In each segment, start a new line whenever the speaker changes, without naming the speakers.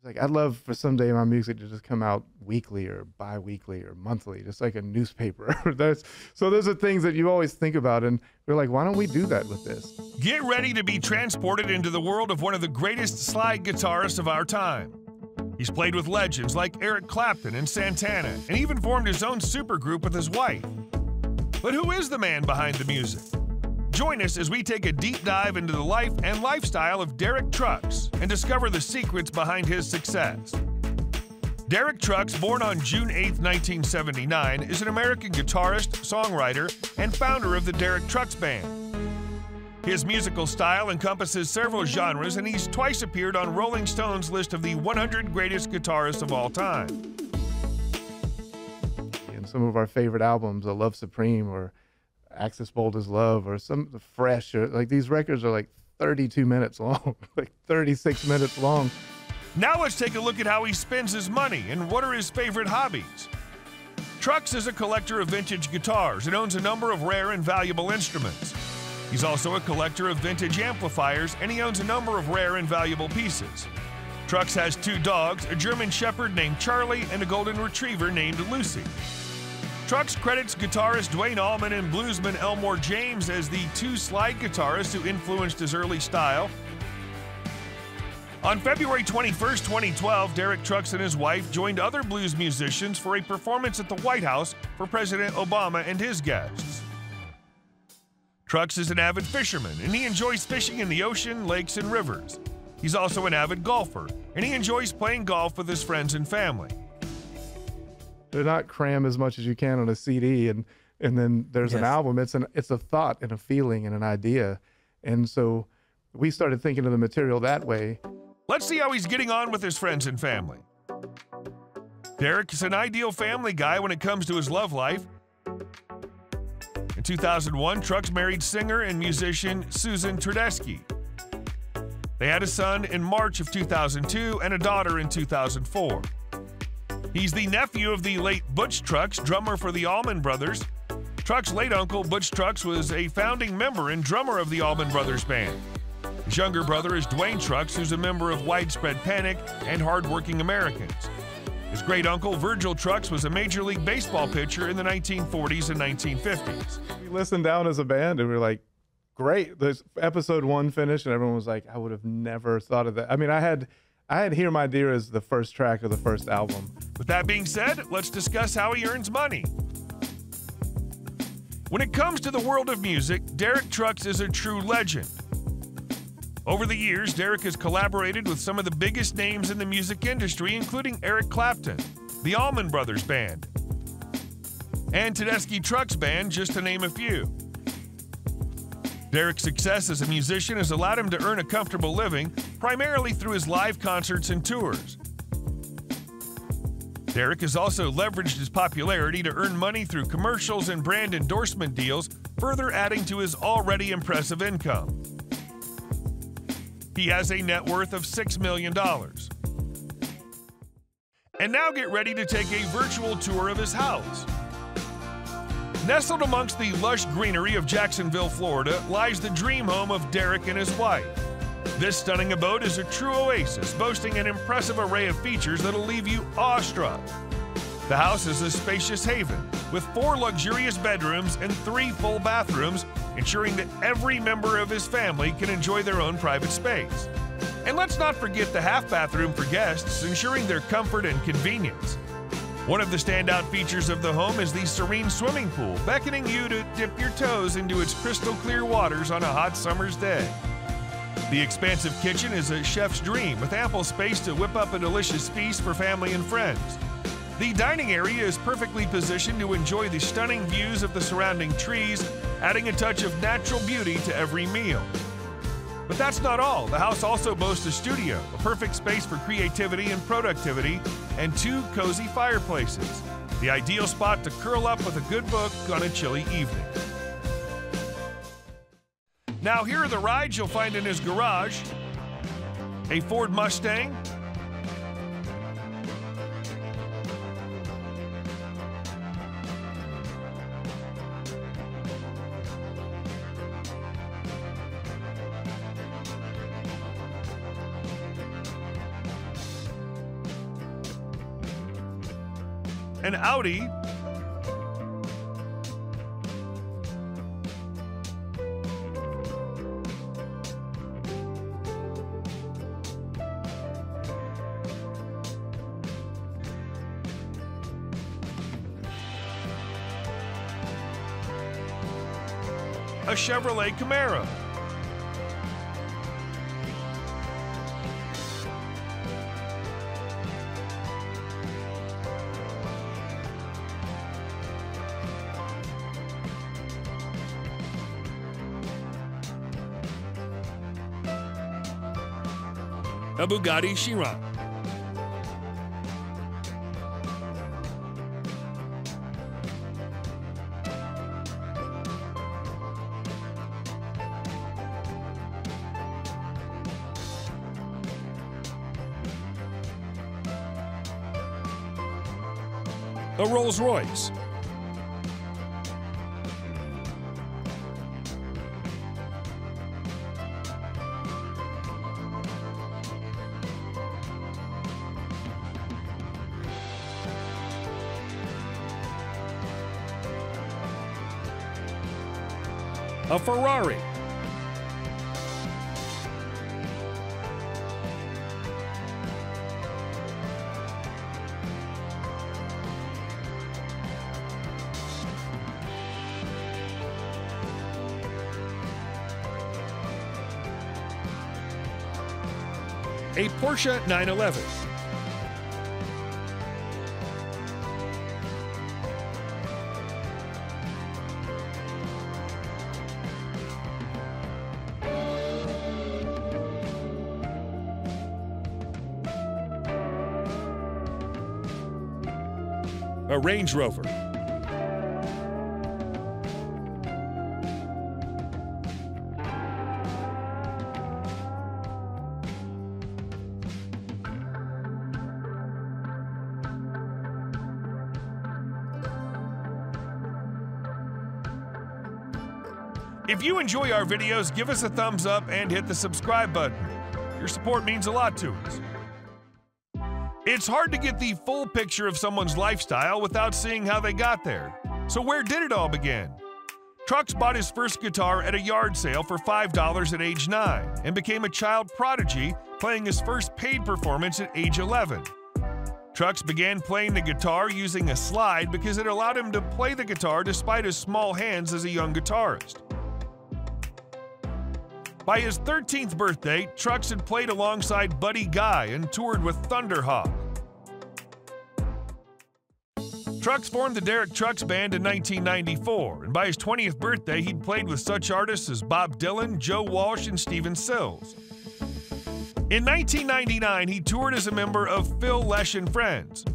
Like, I'd love for someday my music to just come out weekly or bi-weekly or monthly, just like a newspaper. So those are things that you always think about, and we're like, why don't we do that with this?
Get ready to be transported into the world of one of the greatest slide guitarists of our time. He's played with legends like Eric Clapton and Santana, and even formed his own supergroup with his wife. But who is the man behind the music? Join us as we take a deep dive into the life and lifestyle of Derek Trucks and discover the secrets behind his success. Derek Trucks, born on June 8, 1979, is an American guitarist, songwriter, and founder of the Derek Trucks Band. His musical style encompasses several genres, and he's twice appeared on Rolling Stone's list of the 100 greatest guitarists of all time.
And some of our favorite albums, Love Supreme or Axis Bold as Love, or some Fresh, or like these records are like 32 minutes long, like 36 minutes long.
Now let's take a look at how he spends his money and what are his favorite hobbies. Trucks is a collector of vintage guitars and owns a number of rare and valuable instruments. He's also a collector of vintage amplifiers, and he owns a number of rare and valuable pieces. Trucks has 2 dogs, a German Shepherd named Charlie and a Golden Retriever named Lucy. Trucks credits guitarist Duane Allman and bluesman Elmore James as the 2 slide guitarists who influenced his early style. On February 21, 2012, Derek Trucks and his wife joined other blues musicians for a performance at the White House for President Obama and his guests. Trucks is an avid fisherman, and he enjoys fishing in the ocean, lakes, and rivers. He's also an avid golfer, and he enjoys playing golf with his friends and family.
They're not cram as much as you can on a CD, and then there's an album. It's a thought and a feeling and an idea, and so we started thinking of the material that way.
Let's see how he's getting on with his friends and family. Derek is an ideal family guy when it comes to his love life. In 2001, Trucks married singer and musician Susan Tedeschi. They had a son in March of 2002 and a daughter in 2004. He's the nephew of the late Butch Trucks, drummer for the Allman Brothers. Trucks' late uncle, Butch Trucks, was a founding member and drummer of the Allman Brothers Band. His younger brother is Duane Trucks, who's a member of Widespread Panic and Hardworking Americans. His great-uncle, Virgil Trucks, was a Major League Baseball pitcher in the 1940s and 1950s.
We listened down as a band, and we were like, great. This episode 1 finished, and everyone was like, I would have never thought of that. I mean, I had Hear My Dear as the first track of the first album.
With that being said, let's discuss how he earns money. When it comes to the world of music, Derek Trucks is a true legend. Over the years, Derek has collaborated with some of the biggest names in the music industry, including Eric Clapton, the Allman Brothers Band, and Tedeschi Trucks Band, just to name a few. Derek's success as a musician has allowed him to earn a comfortable living, primarily through his live concerts and tours. Derek has also leveraged his popularity to earn money through commercials and brand endorsement deals, further adding to his already impressive income. He has a net worth of $6 million. And now get ready to take a virtual tour of his house. Nestled amongst the lush greenery of Jacksonville, Florida, lies the dream home of Derek and his wife. This stunning abode is a true oasis, boasting an impressive array of features that'll leave you awestruck. The house is a spacious haven, with 4 luxurious bedrooms and 3 full bathrooms, ensuring that every member of his family can enjoy their own private space. And let's not forget the half bathroom for guests, ensuring their comfort and convenience. One of the standout features of the home is the serene swimming pool, beckoning you to dip your toes into its crystal clear waters on a hot summer's day. The expansive kitchen is a chef's dream, with ample space to whip up a delicious feast for family and friends. The dining area is perfectly positioned to enjoy the stunning views of the surrounding trees, adding a touch of natural beauty to every meal. But that's not all. The house also boasts a studio, a perfect space for creativity and productivity, and 2 cozy fireplaces, the ideal spot to curl up with a good book on a chilly evening. Now here are the rides you'll find in his garage: a Ford Mustang, an Audi, a Chevrolet Camaro, a Bugatti Chiron, a Rolls-Royce, a Ferrari, a Porsche 911, a Range Rover, If you enjoy our videos, give us a thumbs up and hit the subscribe button. Your support means a lot to us. It's hard to get the full picture of someone's lifestyle without seeing how they got there. So where did it all begin? Trucks bought his first guitar at a yard sale for $5 at age 9 and became a child prodigy, playing his first paid performance at age 11. Trucks began playing the guitar using a slide because it allowed him to play the guitar despite his small hands as a young guitarist. By his 13th birthday, Trucks had played alongside Buddy Guy and toured with Thunderhawk. Trucks formed the Derek Trucks Band in 1994, and by his 20th birthday, he'd played with such artists as Bob Dylan, Joe Walsh, and Stephen Stills. In 1999, he toured as a member of Phil Lesh and Friends.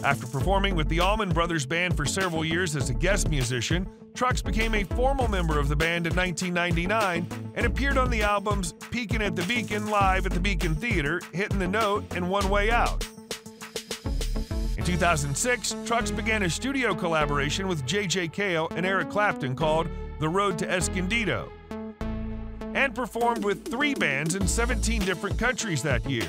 After performing with the Allman Brothers Band for several years as a guest musician, Trucks became a formal member of the band in 1999 and appeared on the albums Peekin' at the Beacon, Live at the Beacon Theater, Hittin' the Note, and One Way Out. In 2006, Trucks began a studio collaboration with J.J. Cale and Eric Clapton called The Road to Escondido, and performed with 3 bands in 17 different countries that year.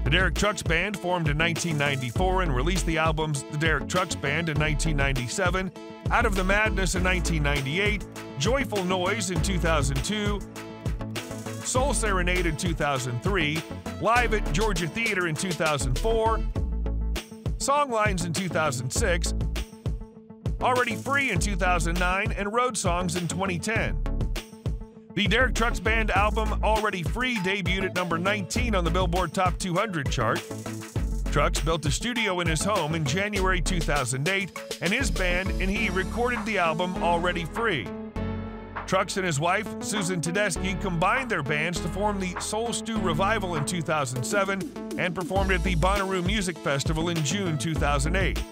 The Derek Trucks Band formed in 1994 and released the albums The Derek Trucks Band in 1997, Out of the Madness in 1998, Joyful Noise in 2002, Soul Serenade in 2003, Live at Georgia Theater in 2004, Songlines in 2006, Already Free in 2009, and Road Songs in 2010. The Derek Trucks Band album Already Free debuted at number 19 on the Billboard Top 200 chart. Trucks built a studio in his home in January 2008, and his band and he recorded the album Already Free. Trucks and his wife, Susan Tedeschi, combined their bands to form the Soul Stew Revival in 2007 and performed at the Bonnaroo Music Festival in June 2008.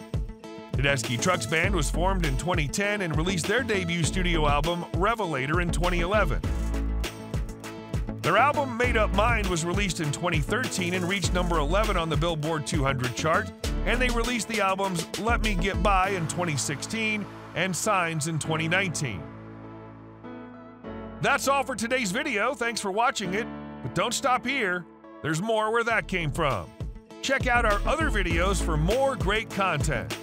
Tedeschi Trucks Band was formed in 2010 and released their debut studio album, Revelator, in 2011. Their album, Made Up Mind, was released in 2013 and reached number 11 on the Billboard 200 chart, and they released the albums Let Me Get By in 2016 and Signs in 2019. That's all for today's video. Thanks for watching it, but don't stop here. There's more where that came from. Check out our other videos for more great content.